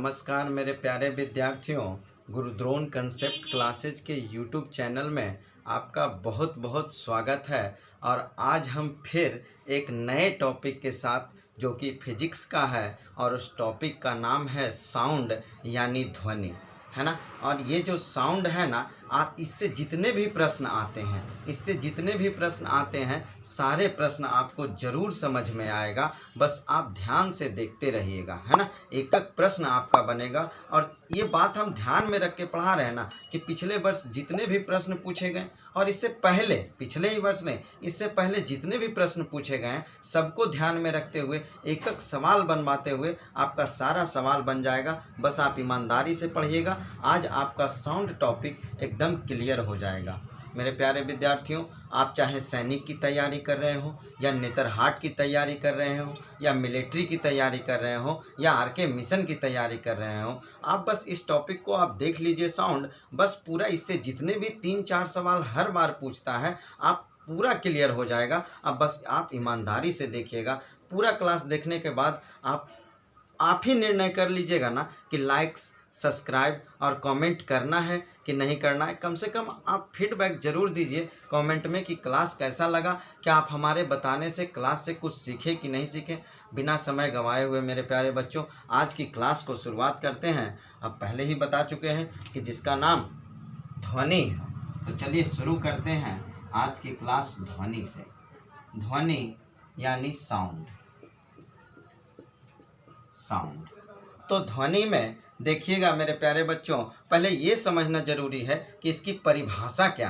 नमस्कार मेरे प्यारे विद्यार्थियों, गुरुद्रोण कंसेप्ट क्लासेज के यूट्यूब चैनल में आपका बहुत बहुत स्वागत है। और आज हम फिर एक नए टॉपिक के साथ जो कि फिजिक्स का है और उस टॉपिक का नाम है साउंड यानी ध्वनि, है ना। और ये जो साउंड है ना, आप इससे जितने भी प्रश्न आते हैं सारे प्रश्न आपको ज़रूर समझ में आएगा। बस आप ध्यान से देखते रहिएगा, है ना। एक एक प्रश्न आपका बनेगा। और ये बात हम ध्यान में रख के पढ़ा रहे हैं ना कि पिछले वर्ष जितने भी प्रश्न पूछे गए और इससे पहले, पिछले ही वर्ष नहीं, इससे पहले जितने भी प्रश्न पूछे गए हैं सबको ध्यान में रखते हुए एक एक सवाल बनवाते हुए आपका सारा सवाल बन जाएगा। बस आप ईमानदारी से पढ़िएगा। आज आपका साउंड टॉपिक एकदम क्लियर हो जाएगा। मेरे प्यारे विद्यार्थियों, आप चाहे सैनिक की तैयारी कर रहे हो या नेतरहाट की तैयारी कर रहे हो या मिलिट्री की तैयारी कर रहे हो या आरके मिशन की तैयारी कर रहे हो, आप बस इस टॉपिक को आप देख लीजिए साउंड। बस पूरा इससे जितने भी 3-4 सवाल हर बार पूछता है आप पूरा क्लियर हो जाएगा। अब बस आप ईमानदारी से देखिएगा। पूरा क्लास देखने के बाद आप ही निर्णय कर लीजिएगा ना कि लाइक्स, सब्सक्राइब और कमेंट करना है कि नहीं करना है। कम से कम आप फीडबैक ज़रूर दीजिए कमेंट में कि क्लास कैसा लगा, क्या आप हमारे बताने से क्लास से कुछ सीखे कि नहीं सीखे। बिना समय गंवाए हुए मेरे प्यारे बच्चों, आज की क्लास को शुरुआत करते हैं। अब पहले ही बता चुके हैं कि जिसका नाम ध्वनि है, तो चलिए शुरू करते हैं आज की क्लास ध्वनि से। ध्वनि यानी साउंड। तो ध्वनि में देखिएगा मेरे प्यारे बच्चों, पहले ये समझना जरूरी है कि इसकी परिभाषा क्या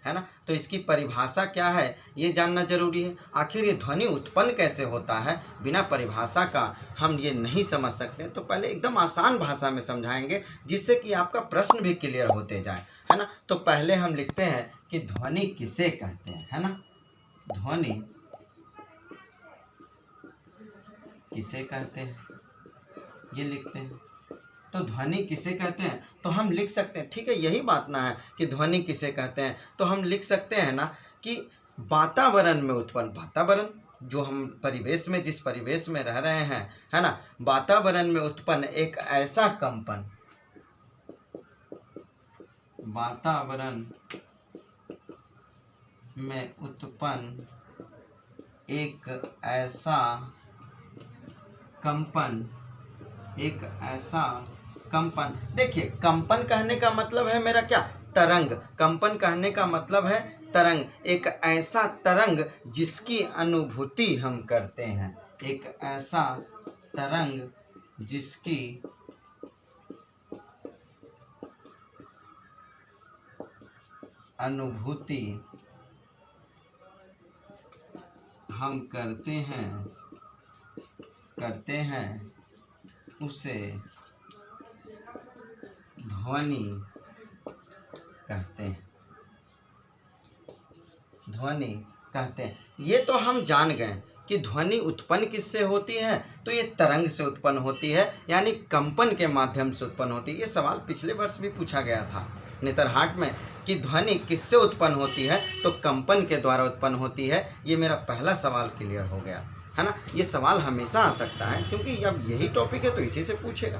है ना। तो इसकी परिभाषा क्या है ये जानना जरूरी है। आखिर ये ध्वनि उत्पन्न कैसे होता है, बिना परिभाषा का हम ये नहीं समझ सकते। तो पहले एकदम आसान भाषा में समझाएंगे जिससे कि आपका प्रश्न भी क्लियर होते जाए, है ना। तो पहले हम लिखते हैं कि ध्वनि किसे कहते हैं, है ना। ध्वनि किसे कहते हैं ये लिखते हैं। तो ध्वनि किसे कहते हैं तो हम लिख सकते हैं, ठीक है, यही बात ना है कि ध्वनि किसे कहते हैं। तो हम लिख सकते हैं ना कि वातावरण में उत्पन्न, वातावरण जो हम परिवेश में, जिस परिवेश में रह रहे हैं, है ना, वातावरण में उत्पन्न एक ऐसा कंपन, वातावरण में उत्पन्न एक ऐसा कंपन, एक ऐसा कंपन। देखिए, कंपन कहने का मतलब है मेरा क्या, तरंग। कंपन कहने का मतलब है तरंग। एक ऐसा तरंग जिसकी अनुभूति हम करते हैं, एक ऐसा तरंग जिसकी अनुभूति हम करते हैं उसे ध्वनि कहते हैं। ध्वनि कहते हैं। ये तो हम जान गए कि ध्वनि उत्पन्न किससे होती है, तो ये तरंग से उत्पन्न होती है, यानी कंपन के माध्यम से उत्पन्न होती है। ये सवाल पिछले वर्ष भी पूछा गया था नेतरहाट में कि ध्वनि किससे उत्पन्न होती है, तो कंपन के द्वारा उत्पन्न होती है। ये मेरा पहला सवाल क्लियर हो गया, है ना। ये सवाल हमेशा आ सकता है क्योंकि अब यही टॉपिक है तो इसी से पूछेगा,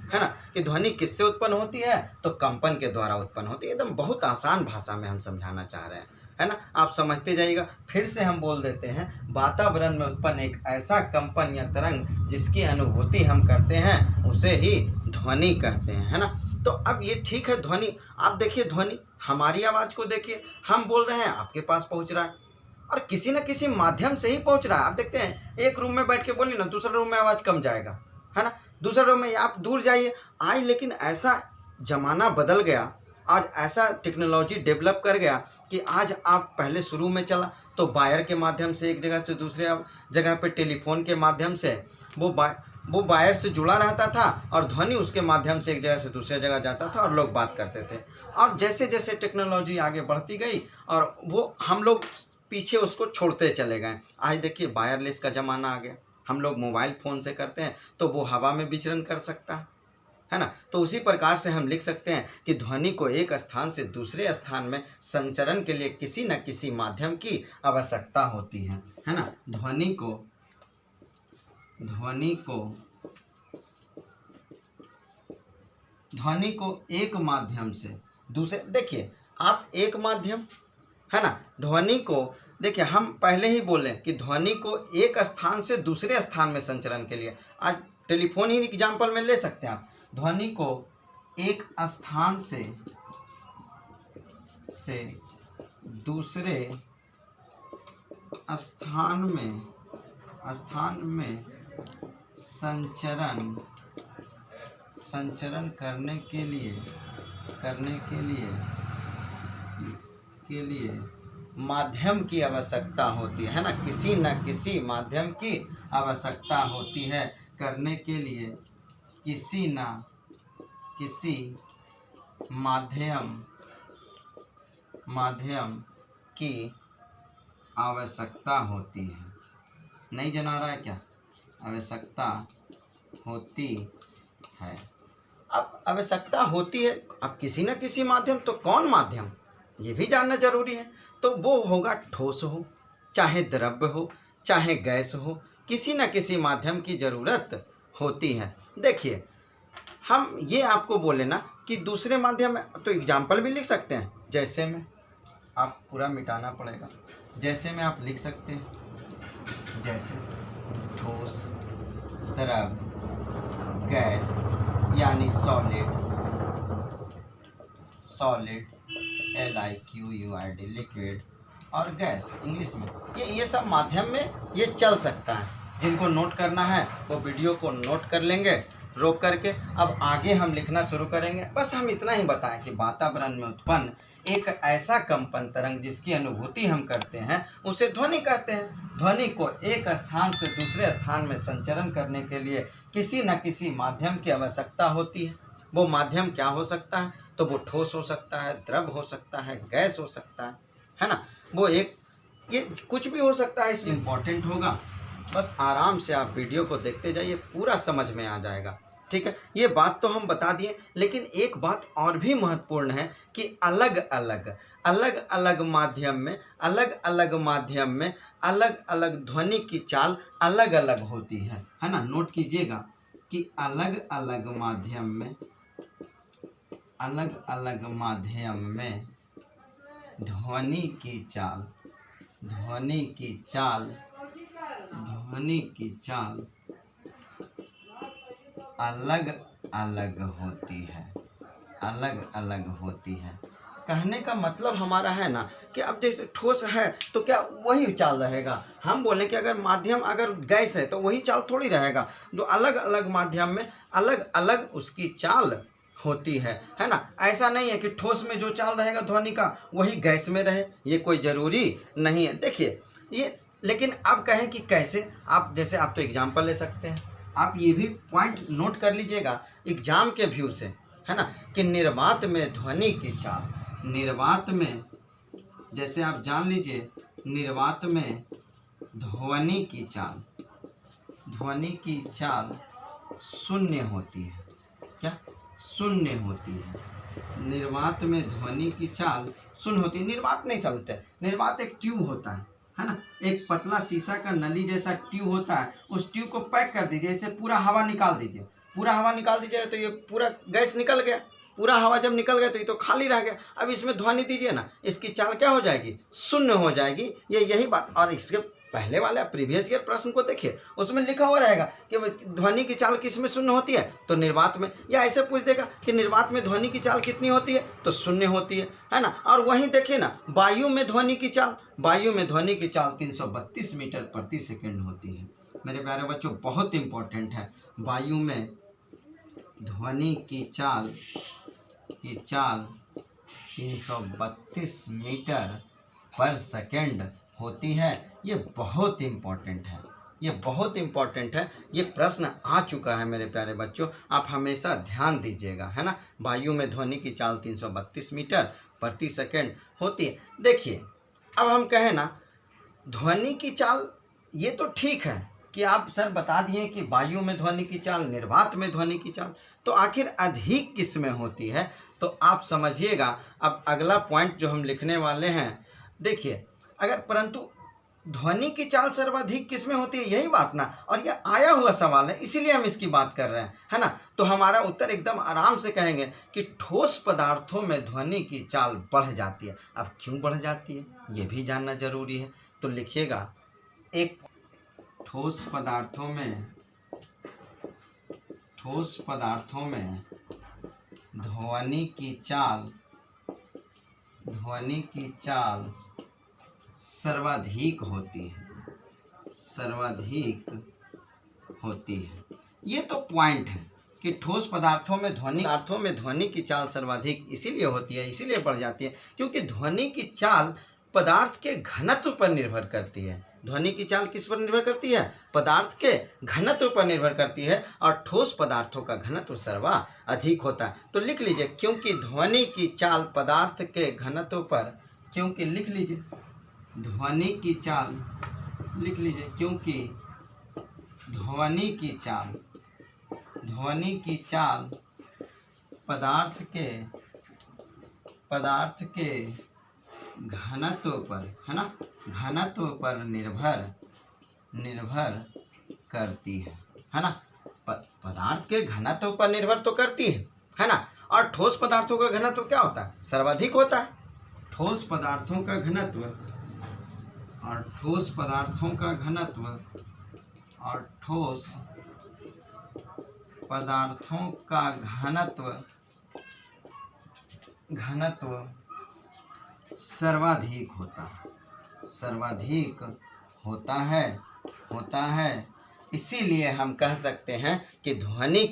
है ना, कि ध्वनि किससे उत्पन्न होती है तो कंपन के द्वारा उत्पन्न होती है। एकदम बहुत आसान भाषा में हम समझाना चाह रहे हैं, है ना। आप समझते जाइएगा। फिर से हम बोल देते हैं, वातावरण में उत्पन्न एक ऐसा कंपन या तरंग जिसकी अनुभूति हम करते हैं उसे ही ध्वनि कहते हैं, है ना। तो अब ये ठीक है, ध्वनि, आप देखिए ध्वनि, हमारी आवाज़ को देखिए, हम बोल रहे हैं आपके पास पहुँच रहा है और किसी न किसी माध्यम से ही पहुंच रहा है। आप देखते हैं, एक रूम में बैठ के बोलिए ना, दूसरे रूम में आवाज़ कम जाएगा, है ना। दूसरे रूम में आप दूर जाइए आज, लेकिन ऐसा ज़माना बदल गया, आज ऐसा टेक्नोलॉजी डेवलप कर गया कि आज आप पहले शुरू में चला तो वायर के माध्यम से एक जगह से दूसरे जगह पे टेलीफोन के माध्यम से वो वायर से जुड़ा रहता था और ध्वनि उसके माध्यम से एक जगह से दूसरे जगह जाता था और लोग बात करते थे। और जैसे जैसे टेक्नोलॉजी आगे बढ़ती गई और वो हम लोग पीछे उसको छोड़ते चले गए। आज देखिए वायरलेस का ज़माना आ गया, हम लोग मोबाइल फ़ोन से करते हैं तो वो हवा में विचरण कर सकता है ना। तो उसी प्रकार से हम लिख सकते हैं कि ध्वनि को एक स्थान से दूसरे स्थान में संचरण के लिए किसी न किसी माध्यम की आवश्यकता होती है ना। ध्वनि को ध्वनि को एक माध्यम से दूसरे, देखिए आप एक माध्यम है ना, ध्वनि को देखिए हम पहले ही बोले कि ध्वनि को एक स्थान से दूसरे स्थान में संचरण के लिए, आज टेलीफोन ही एग्जाम्पल में ले सकते हैं आप, ध्वनि को एक स्थान से दूसरे स्थान में संचरण करने के लिए माध्यम की आवश्यकता होती है ना, किसी न किसी माध्यम की आवश्यकता होती है, करने के लिए किसी न किसी माध्यम की आवश्यकता होती है। नहीं जना रहा है क्या? आवश्यकता होती है। अब आवश्यकता होती है, अब किसी न किसी माध्यम, तो कौन माध्यम ये भी जानना जरूरी है। तो वो होगा ठोस हो, चाहे द्रव्य हो, चाहे गैस हो, किसी न किसी माध्यम की ज़रूरत होती है। देखिए हम ये आपको बोले ना कि दूसरे माध्यम में, तो एग्जाम्पल भी लिख सकते हैं। जैसे में आप पूरा मिटाना पड़ेगा, जैसे में आप लिख सकते हैं, जैसे ठोस, द्रव, गैस यानी सॉलिड LIQUID लिक्विड, और गैस इंग्लिश में, ये सब माध्यम में ये चल सकता है। जिनको नोट करना है वो वीडियो को नोट कर लेंगे रोक करके। अब आगे हम लिखना शुरू करेंगे। बस हम इतना ही बताएं कि वातावरण में उत्पन्न एक ऐसा कंपन तरंग जिसकी अनुभूति हम करते हैं उसे ध्वनि कहते हैं। ध्वनि को एक स्थान से दूसरे स्थान में संचरण करने के लिए किसी न किसी माध्यम की आवश्यकता होती है। वो माध्यम क्या हो सकता है? तो वो ठोस हो सकता है, द्रव हो सकता है, गैस हो सकता है ना, वो एक, ये कुछ भी हो सकता है। इसलिए इम्पोर्टेंट होगा, बस आराम से आप वीडियो को देखते जाइए, पूरा समझ में आ जाएगा। ठीक है, ये बात तो हम बता दिए, लेकिन एक बात और भी महत्वपूर्ण है कि अलग अलग माध्यम में अलग अलग ध्वनि की चाल अलग अलग होती है ना। नोट कीजिएगा कि अलग अलग माध्यम में ध्वनि की चाल अलग होती है। कहने का मतलब हमारा है ना कि अब जैसे ठोस है तो क्या वही चाल रहेगा? हम बोलें कि अगर माध्यम अगर गैस है तो वही चाल थोड़ी रहेगा। जो अलग अलग माध्यम में अलग अलग उसकी चाल होती है ना। ऐसा नहीं है कि ठोस में जो चाल रहेगा ध्वनि का वही गैस में रहे, ये कोई ज़रूरी नहीं है। देखिए ये, लेकिन अब कहें कि कैसे, आप जैसे आप तो एग्जाम्पल ले सकते हैं। आप ये भी पॉइंट नोट कर लीजिएगा एग्जाम के व्यू से, है ना, कि निर्वात में ध्वनि की चाल, निर्वात में जैसे आप जान लीजिए, निर्वात में ध्वनि की चाल शून्य होती है। क्या? शून्य होती है। निर्वात में ध्वनि की चाल शून्य होती है। निर्वात नहीं समझते, निर्वात एक ट्यूब होता है ना, एक पतला शीशा का नली जैसा ट्यूब होता है। उस ट्यूब को पैक कर दीजिए, इससे पूरा हवा निकाल दीजिए। पूरा हवा निकाल दीजिए तो ये पूरा गैस निकल गया। पूरा हवा जब निकल गया तो ये तो खाली रह गया। अब इसमें ध्वनि दीजिए ना, इसकी चाल क्या हो जाएगी? शून्य हो जाएगी। यही बात। और इसके पहले वाले प्रीवियस ईयर प्रश्न को देखिए, उसमें लिखा हुआ रहेगा कि ध्वनि की चाल किस में शून्य होती है? तो निर्वात में। या ऐसे पूछ देगा कि निर्वात में ध्वनि की चाल कितनी होती है? तो शून्य होती है ना। और वहीं देखिए ना, वायु में ध्वनि की चाल, 332 मीटर प्रति सेकेंड होती है। मेरे प्यारे बच्चों, बहुत इंपॉर्टेंट है। वायु में ध्वनि की चाल 332 मीटर पर सेकेंड होती है। ये बहुत इम्पॉर्टेंट है, ये बहुत इम्पॉर्टेंट है। ये प्रश्न आ चुका है मेरे प्यारे बच्चों, आप हमेशा ध्यान दीजिएगा, है ना। वायु में ध्वनि की चाल 332 मीटर प्रति सेकेंड होती है। देखिए अब हम कहें ना ध्वनि की चाल, ये तो ठीक है कि आप सर बता दिए कि वायु में ध्वनि की चाल, निर्वात में ध्वनि की चाल, तो आखिर अधिक किस में होती है? तो आप समझिएगा। अब अगला पॉइंट जो हम लिखने वाले हैं, देखिए, अगर परंतु ध्वनि की चाल सर्वाधिक किसमें होती है, यही बात ना। और यह आया हुआ सवाल है, इसीलिए हम इसकी बात कर रहे हैं, है ना। तो हमारा उत्तर एकदम आराम से कहेंगे कि ठोस पदार्थों में ध्वनि की चाल बढ़ जाती है। अब क्यों बढ़ जाती है ये भी जानना जरूरी है। तो लिखिएगा, एक ठोस पदार्थों में ध्वनि की चाल सर्वाधिक होती है। ये तो पॉइंट है कि ठोस पदार्थों में ध्वनि की चाल सर्वाधिक इसीलिए होती है, इसीलिए बढ़ जाती है क्योंकि ध्वनि की चाल पदार्थ के घनत्व पर निर्भर करती है। ध्वनि की चाल किस पर निर्भर करती है, पदार्थ के घनत्व पर निर्भर करती है, और ठोस पदार्थों का घनत्व सर्वाधिक होता है। तो लिख लीजिए, क्योंकि ध्वनि की चाल पदार्थ के घनत्व पर, क्योंकि लिख लीजिए ध्वनि की चाल, लिख लीजिए क्योंकि ध्वनि की चाल पदार्थ के घनत्व पर, है ना, घनत्व पर निर्भर करती है ना। पदार्थ के घनत्व पर निर्भर तो करती है ना। और ठोस पदार्थों का घनत्व क्या होता है, सर्वाधिक होता है। ठोस पदार्थों का घनत्व और ठोस पदार्थों का घनत्व सर्वाधिक होता है। इसीलिए हम कह सकते हैं कि ध्वनि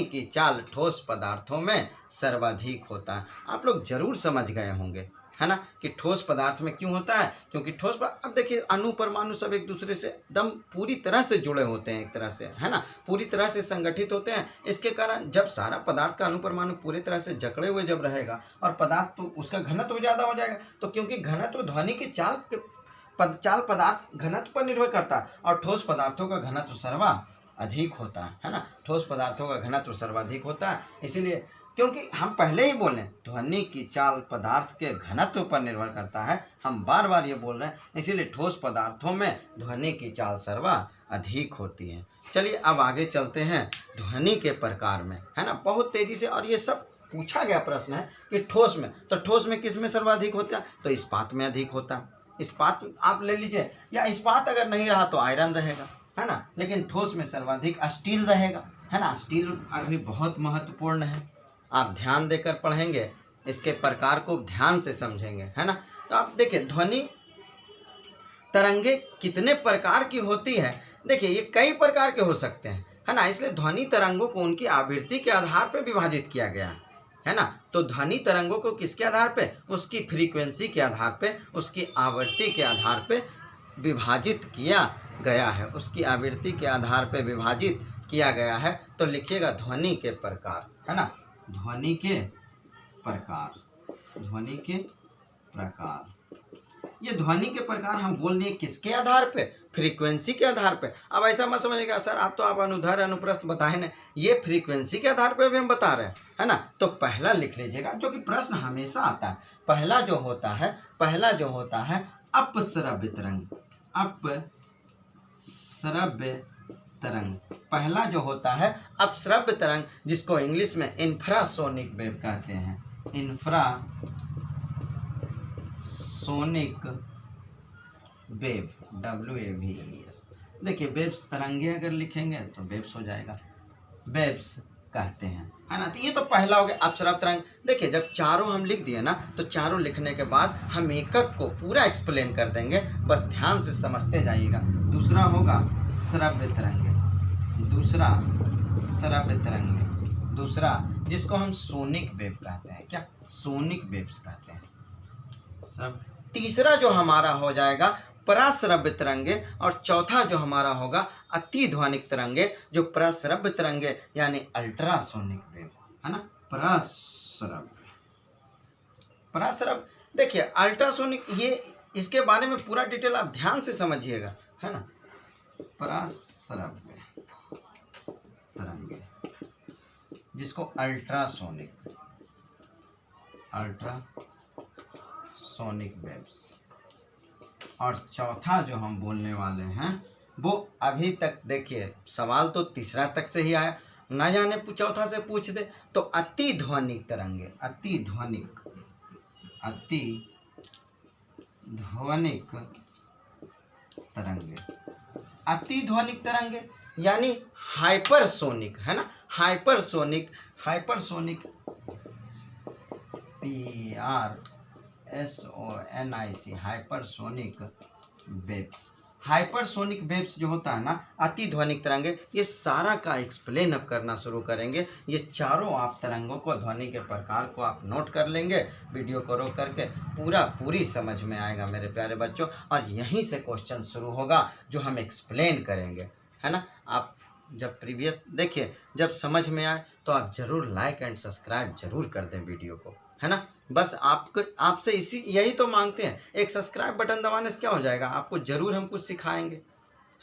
की चाल ठोस पदार्थों में सर्वाधिक होता है। आप लोग जरूर समझ गए होंगे, है ना, कि ठोस पदार्थ में क्यों होता है, क्योंकि ठोस पदार्थ, अब देखिए अणु परमाणु सब एक दूसरे से एकदम पूरी तरह से जुड़े होते हैं, एक तरह से, है ना, पूरी तरह से संगठित होते हैं। इसके कारण जब सारा पदार्थ का अणु परमाणु पूरी तरह से जकड़े हुए जब रहेगा और पदार्थ तो उसका घनत्व ज़्यादा हो जाएगा। तो क्योंकि घनत्व ध्वनि की चाल पदार्थ घनत्व पर निर्भर करता है, और ठोस पदार्थों का घनत्व सर्वाधिक होता है ना। ठोस पदार्थों का घनत्व सर्वाधिक होता है, इसीलिए, क्योंकि हम पहले ही बोले ध्वनि की चाल पदार्थ के घनत्व पर निर्भर करता है, हम बार बार ये बोल रहे हैं, इसीलिए ठोस पदार्थों में ध्वनि की चाल सर्वाधिक होती है। चलिए अब आगे चलते हैं ध्वनि के प्रकार में, है ना, बहुत तेजी से। और ये सब पूछा गया प्रश्न है कि ठोस में, तो ठोस में किस में सर्वाधिक होता है, तो इस्पात में अधिक होता है। इस्पात आप ले लीजिए, या इस्पात अगर नहीं रहा तो आयरन रहेगा, है ना, लेकिन ठोस में सर्वाधिक स्टील रहेगा, है ना। स्टील अभी बहुत महत्वपूर्ण है, आप ध्यान देकर पढ़ेंगे, इसके प्रकार को ध्यान से समझेंगे, है ना। तो आप देखिए ध्वनि तरंगे कितने प्रकार की होती है, देखिए ये कई प्रकार के हो सकते हैं, है ना। इसलिए ध्वनि तरंगों को उनकी आवृत्ति के आधार पर विभाजित किया गया है ना। तो ध्वनि तरंगों को किसके आधार पे, उसकी फ्रीक्वेंसी के आधार पे, उसकी आवृत्ति के आधार पे विभाजित किया गया है, उसकी आवृत्ति के आधार पे विभाजित किया गया है। तो लिखिएगा ध्वनि के प्रकार, है ना, ध्वनि के प्रकार। ये ध्वनि के प्रकार हम बोल दिए किसके आधार पे, फ्रीक्वेंसी के आधार पे। अब ऐसा मत समझिएगा सर आप अनुध्वर अनुप्रस्थ बताए ना, ये फ्रीक्वेंसी के आधार पे भी हम बता रहे हैं, है ना। तो पहला लिख लीजिएगा, जो कि प्रश्न हमेशा आता है, पहला जो होता है अपश्रव्य तरंग। पहला जो होता है अपश्रव्य तरंग, जिसको इंग्लिश में इंफ्रासोनिक वेव कहते हैं, इंफ्रासोनिक वेव, WAVES। देखिए वेव्स तरंगे अगर लिखेंगे तो वेव्स हो जाएगा, वेव्स कहते हैं, है ना। तो ये तो पहला हो गया अपश्रव्य तरंग। देखिए जब चारों हम लिख दिए ना, तो चारों लिखने के बाद हम एकक को पूरा एक्सप्लेन कर देंगे, बस ध्यान से समझते जाइएगा। दूसरा होगा श्रव्य तरंगे, दूसरा जिसको हम सोनिक वेव कहते हैं, क्या, सोनिक वेव्स कहते हैं। तीसरा जो हमारा हो जाएगा पराश्रव्य तरंगे, और चौथा जो हमारा होगा अतिध्वनिक तरंगे, जो पराश्रव्य तरंगे यानी अल्ट्रासोनिक वेव, है ना। पराश्रव्य देखिए अल्ट्रासोनिक, ये इसके बारे में पूरा डिटेल आप ध्यान से समझिएगा, है ना। पराश्रव्य तरंगे जिसको अल्ट्रासोनिक सोनिक वेव्स। और चौथा जो हम बोलने वाले हैं वो अभी तक देखिए सवाल तो तीसरा तक से ही आया, ना जाने चौथा से पूछ दे तो अति ध्वनिक तरंगे। अति ध्वनिक तरंगे, अति ध्वनिक तरंगे यानी हाइपरसोनिक, है ना, hypersonic PRSONIC hypersonic waves. Hypersonic waves जो होता है ना, अति ध्वनिक तरंगे, ये सारा का एक्सप्लेन अब करना शुरू करेंगे। ये चारों आप तरंगों को, ध्वनि के प्रकार को आप नोट कर लेंगे, वीडियो को रोक करके पूरी समझ में आएगा मेरे प्यारे बच्चों। और यहीं से क्वेश्चन शुरू होगा जो हम एक्सप्लेन करेंगे, है ना। आप जब प्रीवियस देखिए, जब समझ में आए तो आप ज़रूर लाइक एंड सब्सक्राइब जरूर कर दें वीडियो को, है ना। बस आपसे यही तो मांगते हैं। एक सब्सक्राइब बटन दबाने से क्या हो जाएगा, आपको जरूर हम कुछ सिखाएंगे,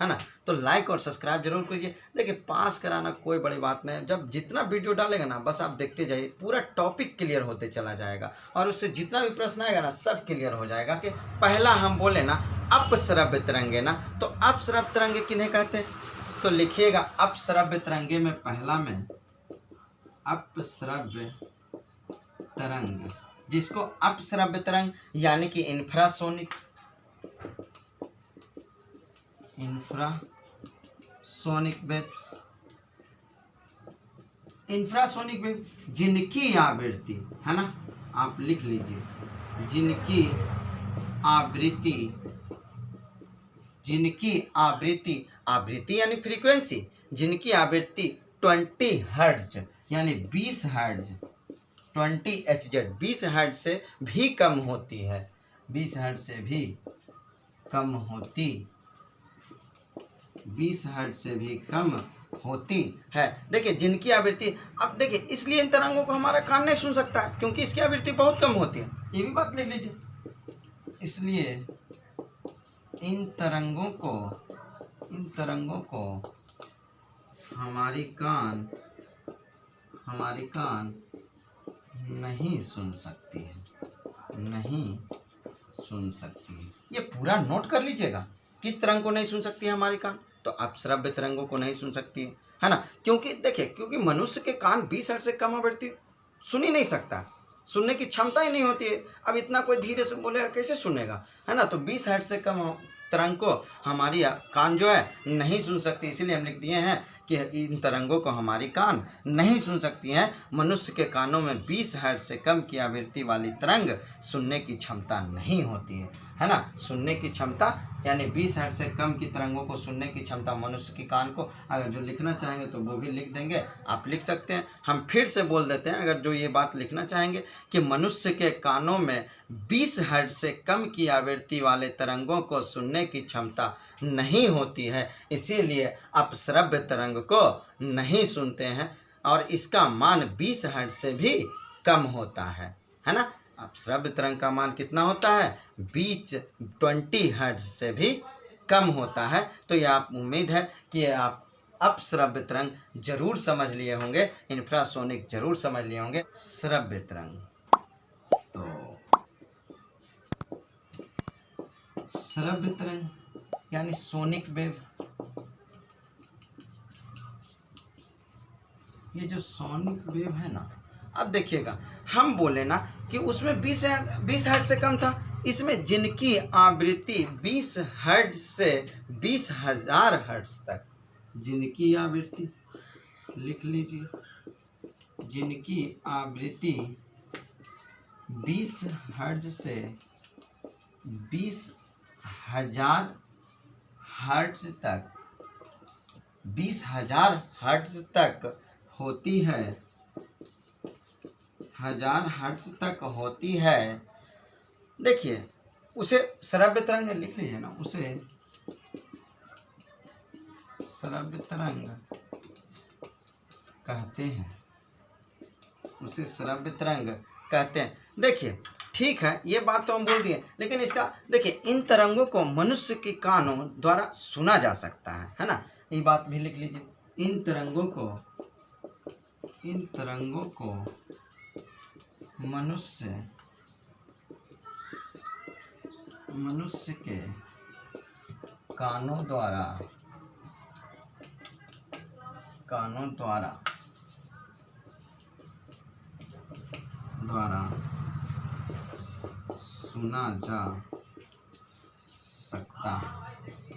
है ना। तो लाइक और सब्सक्राइब जरूर कीजिए। देखिए पास कराना कोई बड़ी बात नहीं है, जब जितना वीडियो डालेगा ना बस आप देखते जाइए, पूरा टॉपिक क्लियर होते चला जाएगा और उससे जितना भी प्रश्न आएगा ना सब क्लियर हो जाएगा। कि पहला हम बोले ना अपश्रव्य तरंगे ना, तो अपश्रव्य तरंगे किन्हें कहते हैं, तो लिखिएगा अपश्रव्य तरंगे में पहला में अपश्रव्य तरंग, जिसको अपश्रव्य तरंग यानी कि इंफ्रासोनिक वेव्स, इंफ्रासोनिक वेव जिनकी आवृत्ति, है ना, आप लिख लीजिए, जिनकी आवृत्ति यानी फ्रीक्वेंसी, जिनकी आवृत्ति 20 हर्ट्ज यानी 20 हर्ट्ज, 20 HZ 20 हर्ट्ज से भी कम होती है, 20 हर्ट्ज से भी कम होती, 20 हर्ट्ज से भी कम होती है। देखिए जिनकी आवृत्ति, अब देखिए इसलिए इन तरंगों को हमारा कान नहीं सुन सकता है क्योंकि इसकी आवृत्ति बहुत कम होती है, ये भी बात लिख लीजिए। इसलिए इन तरंगों को हमारी कान नहीं सुन सकती है, ये पूरा नोट कर लीजिएगा। किस तरंग को नहीं सुन सकती है हमारी कान, तो अपश्रव्य तरंगों को नहीं सुन सकती है ना। क्योंकि देखिए, क्योंकि मनुष्य के कान 20 हर्ट्ज से कम आवृत्ति सुन ही नहीं सकता, सुनने की क्षमता ही नहीं होती है। अब इतना कोई धीरे से बोलेगा कैसे सुनेगा, है ना। तो 20 हर्ट्ज से कम तरंग को हमारी कान जो है नहीं सुन सकती, इसीलिए हम लिख दिए हैं कि इन तरंगों को हमारी कान नहीं सुन सकती हैं। मनुष्य के कानों में 20 हर्ट्ज से कम की आवृत्ति वाली तरंग सुनने की क्षमता नहीं होती है ना। सुनने की क्षमता यानी 20 हर्ट्ज से कम की तरंगों को सुनने की क्षमता मनुष्य के कान को, अगर जो लिखना चाहेंगे तो वो भी लिख देंगे, आप लिख सकते हैं। हम फिर से बोल देते हैं, अगर जो ये बात लिखना चाहेंगे कि मनुष्य के कानों में 20 हर्ट्ज से कम की आवृत्ति वाले तरंगों को सुनने की क्षमता नहीं होती है, इसीलिए अपश्रव्य तरंग को नहीं सुनते हैं और इसका मान 20 हर्ट्ज से भी कम होता है ना। अपश्रव्य तरंग का मान कितना होता है, 20 हर्ट्ज से भी कम होता है। तो ये आप उम्मीद है कि आप अपश्रव्य तरंग जरूर समझ लिए होंगे, इंफ्रासोनिक जरूर समझ लिए होंगे। श्रव्य तरंग, तो श्रव्य तरंग यानी सोनिक वेव, ये जो सोनिक वेव है ना, अब देखिएगा हम बोले ना कि उसमें 20 हर्ट्ज से कम था, इसमें जिनकी आवृत्ति 20 हर्ट्ज से 20,000 हर्ट्ज तक, जिनकी आवृत्ति लिख लीजिए, जिनकी आवृत्ति 20 हर्ट्ज से 20,000 हर्ट्ज तक, 20,000 हर्ट्ज तक होती है, 1000 हर्ट्ज तक होती है। देखिए उसे श्रव्य तरंग लिख लीजिए ना, उसे श्रव्य तरंग कहते हैं, उसे श्रव्य तरंग कहते हैं। देखिए ठीक है, ये बात तो हम बोल दिए, लेकिन इसका देखिए इन तरंगों को मनुष्य के कानों द्वारा सुना जा सकता है ना, ये बात भी लिख लीजिए। इन तरंगों मनुष्य मनुष्य के कानों द्वारा सुना जा सकता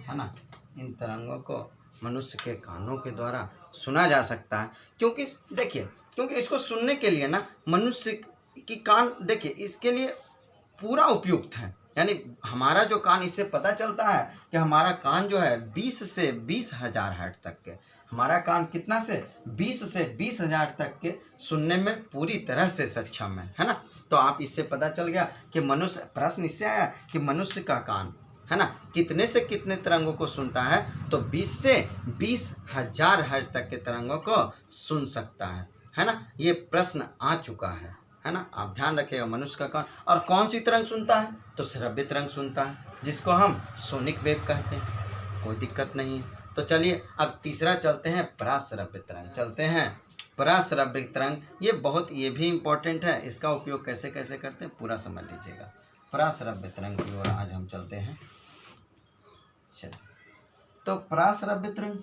है ना। इन तरंगों को मनुष्य के कानों के द्वारा सुना जा सकता है, क्योंकि देखिए, क्योंकि इसको सुनने के लिए ना मनुष्य की कान, देखिए, इसके लिए पूरा उपयुक्त है। यानी हमारा जो कान, इससे पता चलता है कि हमारा कान जो है 20 से 20,000 हर्ट्ज तक के, हमारा कान कितना से 20 से 20,000 तक के सुनने में पूरी तरह से सक्षम है ना। तो आप इससे पता चल गया कि मनुष्य, प्रश्न इससे आया कि मनुष्य का कान है ना कितने से कितने तरंगों को सुनता है, तो 20 से 20,000 हर्ट्ज तक के तरंगों को सुन सकता है ना। ये प्रश्न आ चुका है ना। आप ध्यान रखिएगा, मनुष्य का कान और कौन सी तरंग सुनता है, तो श्रव्य तरंग सुनता है, जिसको हम सोनिक वेव कहते हैं। कोई दिक्कत नहीं है। तो चलिए अब तीसरा चलते हैं, पराश्रव्य तरंग। चलते हैं पराश्रव्य तरंग। ये भी इम्पोर्टेंट है। इसका उपयोग कैसे कैसे करते हैं पूरा समझ लीजिएगा। पराश्रव्य तरंग की ओर आज हम चलते हैं। चलिए, तो पराश्रव्य तरंग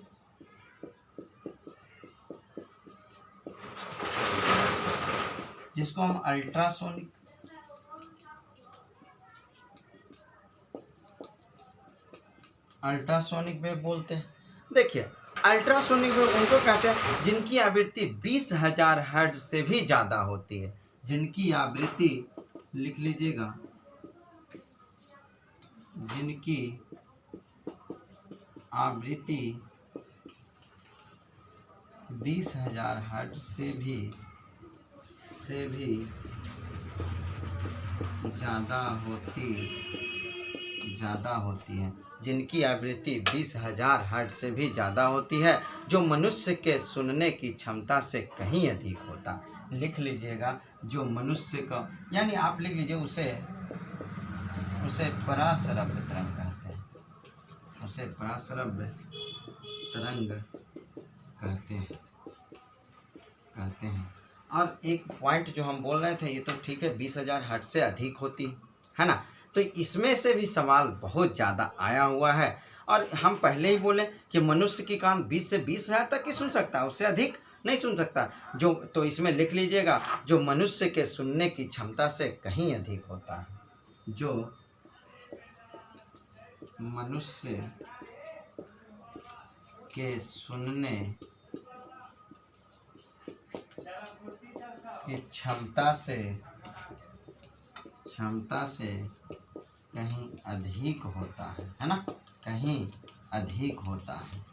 जिसको हम अल्ट्रासोनिक वेव बोलते हैं। देखिए, अल्ट्रासोनिक वेव उनको कहते हैं जिनकी आवृत्ति 20,000 हर्ट्ज से भी ज़्यादा होती है। जिनकी आवृत्ति, लिख लीजिएगा, जिनकी आवृत्ति 20,000 हर्ट्ज से भी ज़्यादा होती है। जिनकी आवृत्ति 20,000 हर्ट्ज से भी ज़्यादा होती है, जो मनुष्य के सुनने की क्षमता से कहीं अधिक होता। लिख लीजिएगा, जो मनुष्य का, यानी आप लिख लीजिए उसे पराश्रव्य तरंग कहते हैं। उसे पराश्रव्य तरंग कहते हैं। और एक पॉइंट जो हम बोल रहे थे, ये तो ठीक है, 20,000 हर्ट्ज से अधिक होती है ना। तो इसमें से भी सवाल बहुत ज़्यादा आया हुआ है। और हम पहले ही बोले कि मनुष्य की कान 20 से 20,000 तक ही सुन सकता है, उससे अधिक नहीं सुन सकता। तो इसमें लिख लीजिएगा, जो मनुष्य के सुनने की क्षमता से कहीं अधिक होता है। जो मनुष्य के सुनने की क्षमता से कहीं अधिक होता है ना, कहीं अधिक होता है।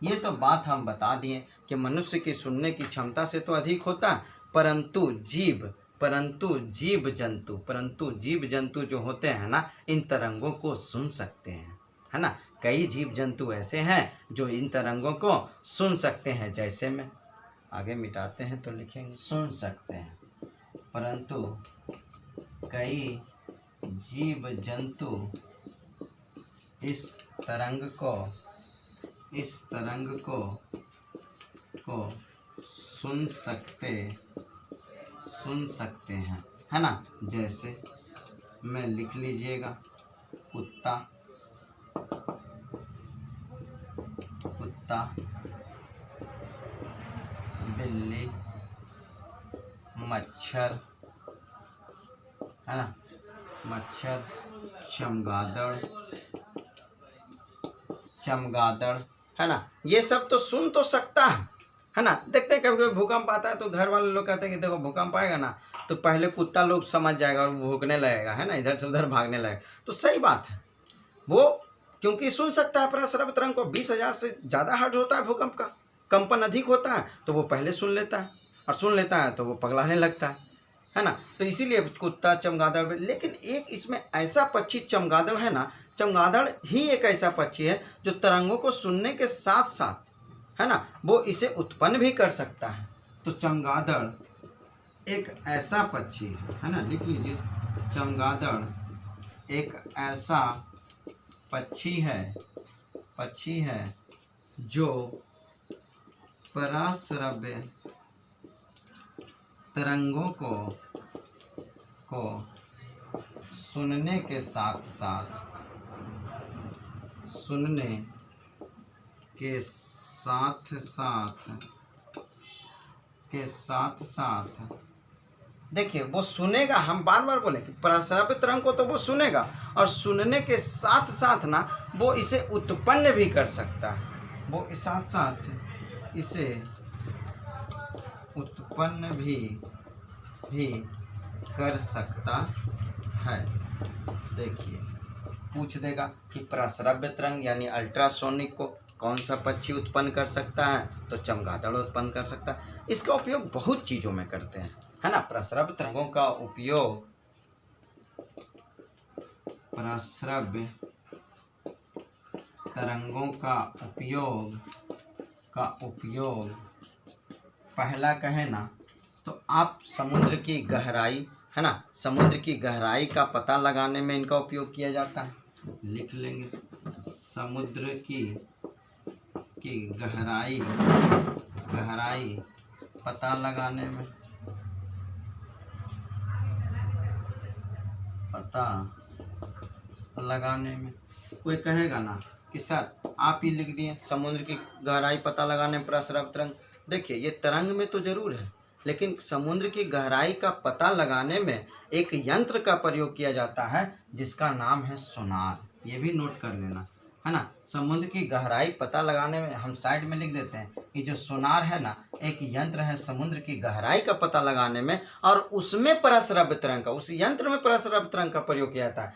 ये तो बात हम बता दिए कि मनुष्य की सुनने की क्षमता से तो अधिक होता है, परंतु जीव जंतु जो होते हैं ना, इन तरंगों को सुन सकते हैं, है ना। कई जीव जंतु ऐसे हैं जो इन तरंगों को सुन सकते हैं। जैसे में आगे मिटाते हैं तो लिखेंगे, सुन सकते हैं, परंतु कई जीव जंतु इस तरंग को सुन सकते हैं, है ना। जैसे में लिख लीजिएगा, कुत्ता, बिल्ली, मच्छर, है ना, चमगादड़, है ना। ये सब तो सुन तो सकता है ना। देखते हैं कभी कभी भूकंप आता है तो घर वाले लोग कहते हैं कि देखो भूकंप आएगा ना, तो पहले कुत्ता लोग समझ जाएगा और भौंकने लगेगा, है ना, इधर से उधर भागने लगेगा। तो सही बात है, वो क्योंकि सुन सकता है। पराश्रव्य तरंग को 20,000 से ज़्यादा हर्ट्ज होता है, भूकंप का कंपन अधिक होता है, तो वो पहले सुन लेता है, और सुन लेता है तो वो पगलाने लगता है ना। तो इसीलिए कुत्ता, चमगादड़। लेकिन एक इसमें ऐसा पक्षी चमगादड़ है ना, चमगादड़ ही एक ऐसा पक्षी है जो तरंगों को सुनने के साथ साथ, है ना, वो इसे उत्पन्न भी कर सकता है। तो चमगादड़ एक ऐसा पक्षी है ना, लिख लीजिए, चमगादड़ एक ऐसा पक्षी है जो पराश्रव्य तरंगों को सुनने के साथ साथ सुनने के साथ साथ देखिए वो सुनेगा, हम बार बार बोले कि प्रस्रव्य तरंग को तो वो सुनेगा और सुनने के साथ साथ ना वो इसे उत्पन्न भी कर सकता है, वो साथ साथ इसे उत्पन्न भी कर सकता है। देखिए पूछ देगा कि प्रस्रव्य तरंग यानी अल्ट्रासोनिक को कौन सा पक्षी उत्पन्न कर सकता है, तो चमगादड़ उत्पन्न कर सकता है। इसका उपयोग बहुत चीज़ों में करते हैं, है ना। प्रस्रव्य तरंगों का उपयोग पहला कहे ना तो आप समुद्र की गहराई, है ना, समुद्र की गहराई का पता लगाने में इनका उपयोग किया जाता है। लिख लेंगे समुद्र की गहराई पता लगाने में कोई कहेगा ना कि सर आप ही लिख दिए समुद्र की गहराई पता लगाने में प्रस्रव्य तरंग। देखिए ये तरंग में तो जरूर है, लेकिन समुद्र की गहराई का पता लगाने में एक यंत्र का प्रयोग किया जाता है जिसका नाम है सोनार। ये भी नोट कर लेना, है ना। समुद्र की गहराई पता लगाने में हम साइड में लिख देते हैं कि जो सोनार है ना, एक यंत्र है समुद्र की गहराई का पता लगाने में, और उसमें प्रस्रव्य तरंग का, उस यंत्र में प्रस्रव्य तरंग का प्रयोग किया जाता है।